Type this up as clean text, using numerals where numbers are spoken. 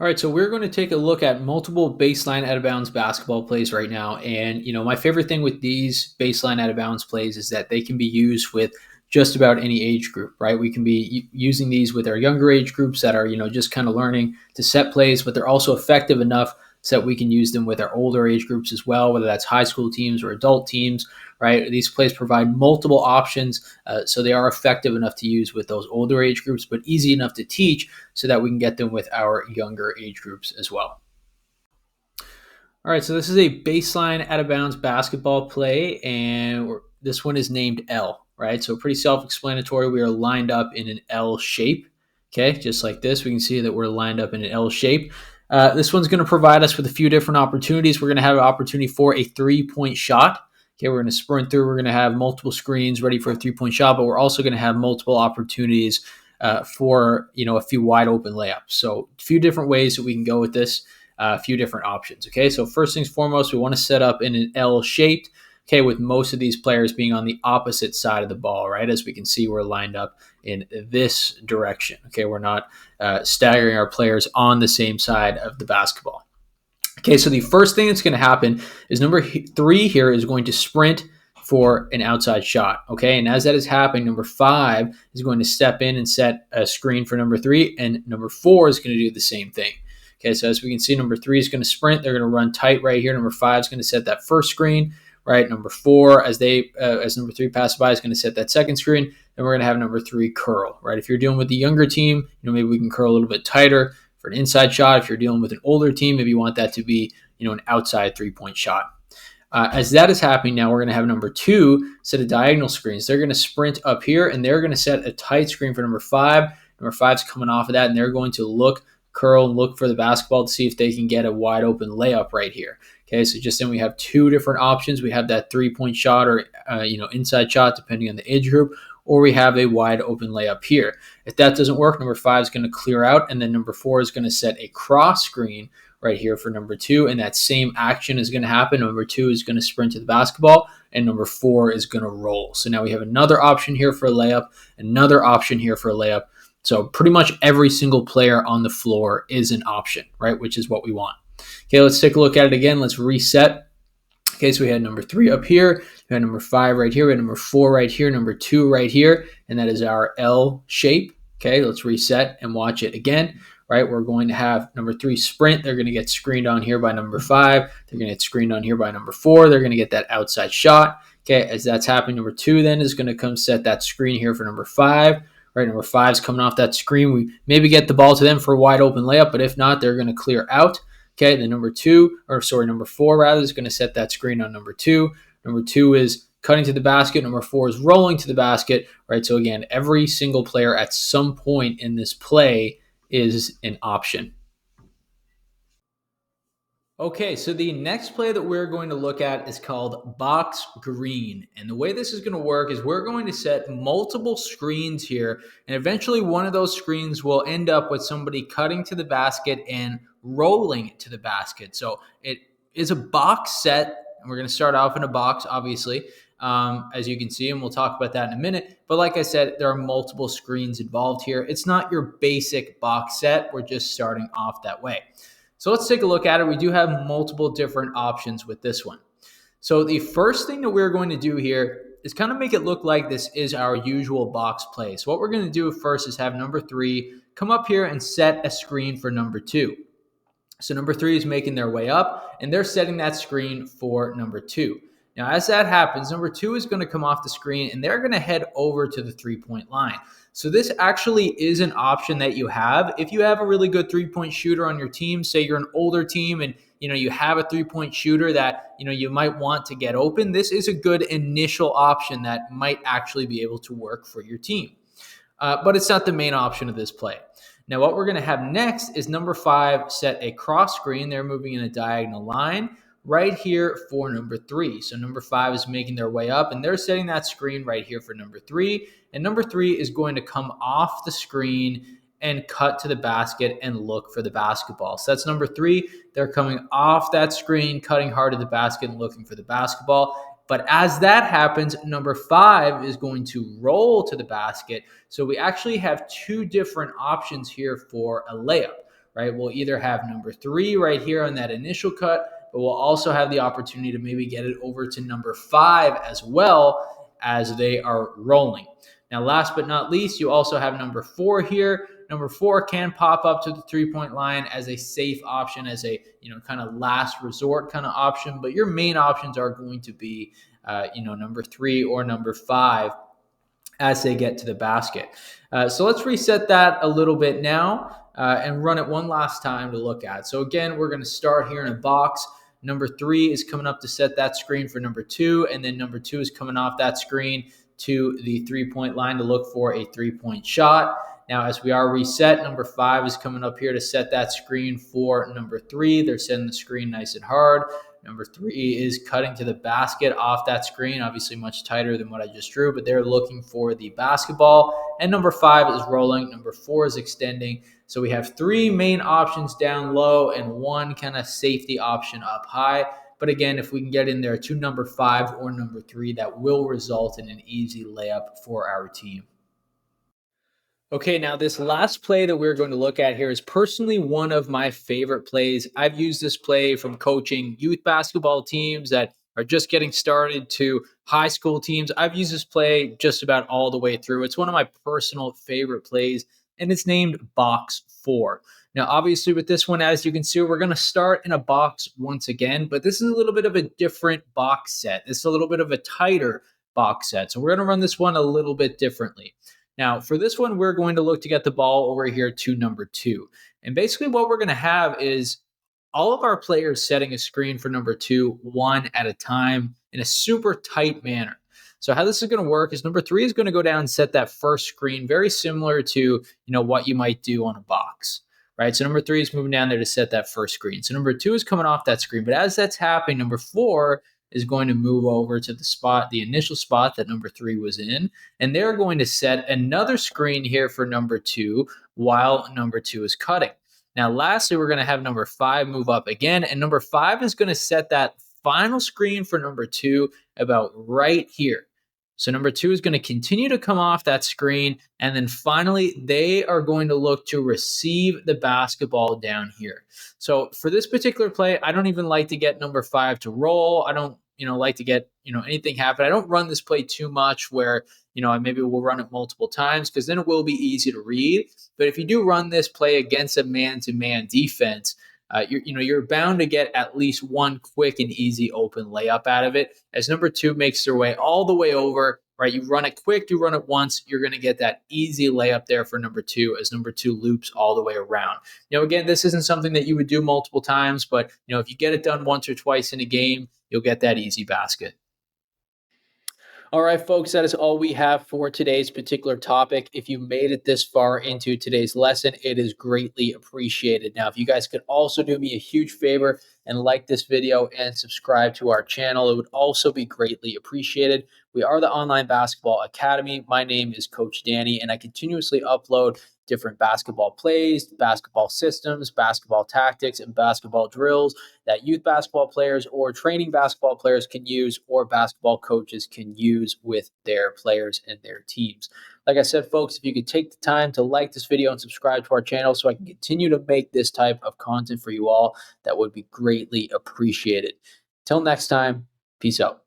All right, so we're going to take a look at multiple baseline out of bounds basketball plays right now. And, my favorite thing with these baseline out of bounds plays is that they can be used with just about any age group, right? We can be using these with our younger age groups that are, just kind of learning to set plays, but they're also effective enough so that we can use them with our older age groups as well, whether that's high school teams or adult teams, right? These plays provide multiple options, so they are effective enough to use with those older age groups, but easy enough to teach so that we can get them with our younger age groups as well. All right, so this is a baseline out of bounds basketball play, and this one is named L, right? So pretty self-explanatory. We are lined up in an L shape, okay? Just like this, we can see that we're lined up in an L shape. This one's going to provide us with a few different opportunities. We're going to have an opportunity for a three-point shot. Okay, we're going to sprint through. We're going to have multiple screens ready for a three-point shot, but we're also going to have multiple opportunities for a few wide open layups. So a few different ways that we can go with this, a few different options. Okay, so first things foremost, we want to set up in an L shaped. Okay, with most of these players being on the opposite side of the ball, right? As we can see, we're lined up in this direction. Okay, we're not staggering our players on the same side of the basketball. Okay, so the first thing that's going to happen is number 3 here is going to sprint for an outside shot. Okay, and as that is happening, number 5 is going to step in and set a screen for number 3, and number 4 is going to do the same thing. Okay, so as we can see, number 3 is going to sprint. They're going to run tight right here. Number 5 is going to set that first screen. Right, number 4, as number 3 passes by, is going to set that second screen. Then we're going to have number 3 curl. Right, if you're dealing with the younger team, maybe we can curl a little bit tighter for an inside shot. If you're dealing with an older team, maybe you want that to be an outside three-point shot. As that is happening now, we're going to have number 2 set of diagonal screens. They're going to sprint up here, and they're going to set a tight screen for number 5. Number 5's coming off of that, and they're going to curl and look for the basketball to see if they can get a wide open layup right here. Okay, so just then we have 2 different options. We have that three-point shot or inside shot, depending on the age group, or we have a wide open layup here. If that doesn't work, number 5 is going to clear out, and then number 4 is going to set a cross screen right here for number 2, and that same action is going to happen. Number 2 is going to sprint to the basketball, and number 4 is going to roll. So now we have another option here for a layup, another option here for a layup. So pretty much every single player on the floor is an option, right, which is what we want. Okay, let's take a look at it again. Let's reset. Okay, so we had number 3 up here, we had number 5 right here, we had number 4 right here, number 2 right here, and that is our L shape. Okay, let's reset and watch it again. Right, we're going to have number 3 sprint. They're going to get screened on here by number 5. They're going to get screened on here by number 4. They're going to get that outside shot. Okay, as that's happening, number 2 then is going to come set that screen here for number 5. Right, number 5 is coming off that screen. We maybe get the ball to them for a wide open layup, but if not, they're going to clear out. Okay, then number 4 rather is going to set that screen on number 2. Number 2 is cutting to the basket. Number 4 is rolling to the basket. Right, so again, every single player at some point in this play is an option. Okay, so the next play that we're going to look at is called box green. And the way this is going to work is we're going to set multiple screens here, and eventually one of those screens will end up with somebody cutting to the basket and rolling to the basket. So it is a box set, and we're going to start off in a box, obviously, as you can see, and we'll talk about that in a minute. But like I said, there are multiple screens involved here. It's not your basic box set. We're just starting off that way. So let's take a look at it. We do have multiple different options with this one. So the first thing that we're going to do here is kind of make it look like this is our usual box play. So what we're going to do first is have number 3 come up here and set a screen for number 2. So number 3 is making their way up, and they're setting that screen for number 2. Now, as that happens, number 2 is going to come off the screen, and they're going to head over to the three-point line. So this actually is an option that you have. If you have a really good three-point shooter on your team, say you're an older team and you have a three-point shooter that you might want to get open, this is a good initial option that might actually be able to work for your team. But it's not the main option of this play. Now, what we're going to have next is number 5 set a cross screen. They're moving in a diagonal line right here for number 3. So number 5 is making their way up, and they're setting that screen right here for number 3. And number 3 is going to come off the screen and cut to the basket and look for the basketball. So that's number 3. They're coming off that screen, cutting hard to the basket and looking for the basketball. But as that happens, number 5 is going to roll to the basket. So we actually have 2 different options here for a layup. right? We'll either have number 3 right here on that initial cut, but we'll also have the opportunity to maybe get it over to number 5 as well as they are rolling. Now, last but not least, you also have number 4 here. Number 4 can pop up to the 3-point line as a safe option, as a kind of last resort kind of option. But your main options are going to be number 3 or number 5 as they get to the basket. So let's reset that a little bit now and run it one last time to look at. So again, we're going to start here in a box. Number 3 is coming up to set that screen for number 2, and then number 2 is coming off that screen to the 3-point line to look for a 3-point shot. Now, as we are reset, number 5 is coming up here to set that screen for number 3. They're setting the screen nice and hard. Number 3 is cutting to the basket off that screen, obviously much tighter than what I just drew, but they're looking for the basketball. And number 5 is rolling. Number 4 is extending. So we have 3 main options down low and 1 kind of safety option up high. But again, if we can get in there to number 5 or number 3, that will result in an easy layup for our team. Okay, now this last play that we're going to look at here is personally one of my favorite plays. I've used this play from coaching youth basketball teams that are just getting started to high school teams. I've used this play just about all the way through. It's one of my personal favorite plays, and it's named Box 4. Now, obviously, with this one, as you can see, we're going to start in a box once again, but this is a little bit of a different box set. This is a little bit of a tighter box set. So we're going to run this one a little bit differently. Now, for this one, we're going to look to get the ball over here to number 2. And basically what we're going to have is all of our players setting a screen for number 2, one at a time in a super tight manner. So how this is going to work is number 3 is going to go down and set that first screen, very similar to what you might do on a box, right? So number 3 is moving down there to set that first screen. So number 2 is coming off that screen. But as that's happening, number 4 is going to move over to the initial spot that number 3 was in. And they're going to set another screen here for number 2 while number 2 is cutting. Now, lastly, we're going to have number 5 move up again. And number 5 is going to set that final screen for number 2 about right here. So number 2 is going to continue to come off that screen. And then finally, they are going to look to receive the basketball down here. So for this particular play, I don't even like to get number 5 to roll. I don't like to get, anything happen. I don't run this play too much where, maybe we'll run it multiple times because then it will be easy to read. But if you do run this play against a man-to-man defense, you're bound to get at least one quick and easy open layup out of it. As number 2 makes their way all the way over, right? You run it quick, you run it once, you're going to get that easy layup there for number 2 as number 2 loops all the way around. Again, this isn't something that you would do multiple times, but if you get it done once or twice in a game, you'll get that easy basket. All right, folks, that is all we have for today's particular topic. If you made it this far into today's lesson, it is greatly appreciated. Now, if you guys could also do me a huge favor and like this video and subscribe to our channel, it would also be greatly appreciated. We are the Online Basketball Academy. My name is Coach Danny, and I continuously upload different basketball plays, basketball systems, basketball tactics, and basketball drills that youth basketball players or training basketball players can use or basketball coaches can use with their players and their teams. Like I said, folks, if you could take the time to like this video and subscribe to our channel so I can continue to make this type of content for you all, that would be greatly appreciated. Till next time, peace out.